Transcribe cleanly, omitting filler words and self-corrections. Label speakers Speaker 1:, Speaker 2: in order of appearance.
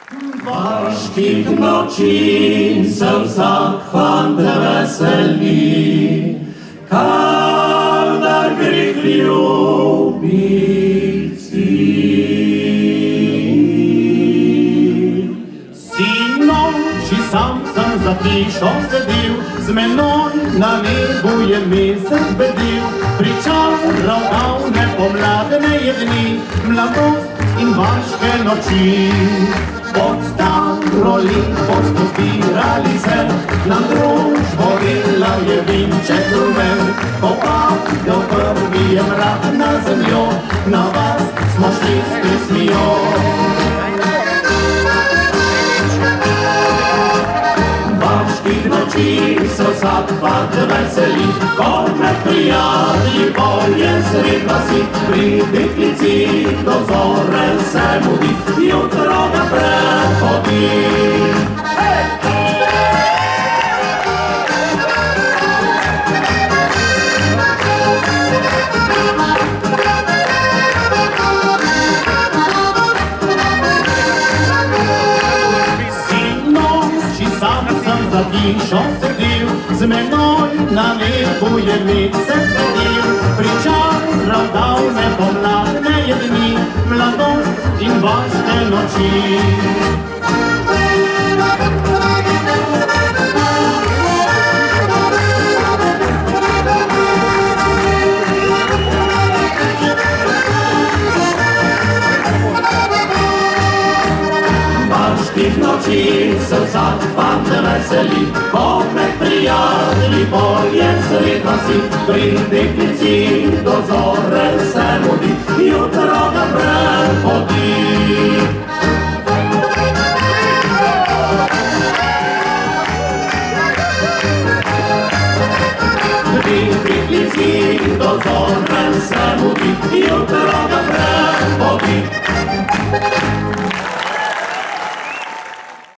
Speaker 1: Важких ночей se zachwante weseli, kada grych lubici. Sino, či sam za hišo sedil, z menoj na nebu je mesec bedil, pričaral davne pomladne dni, mladost in vaške noči. Pod stavroli pospozbirali se, nam družbo dela je vinček rumen, ko padel prvi je mrak na zemljo, na vas smo šli s pesmijo. Vaških noči se vsak pad veseli, ko med prijatelji bolje sred vasi, pri deklici do zore se mudi, jutro ga prehodi. Za hišo sedil, z menoj na nebu je mesec bedil, pričaral davne pomladne dni, mladost in vaške noči. Vaških noči se vsak fant veseli, ko med prijatelji bolje sred vasi, pri deklici do zore se mudi, jutro ga prehodi.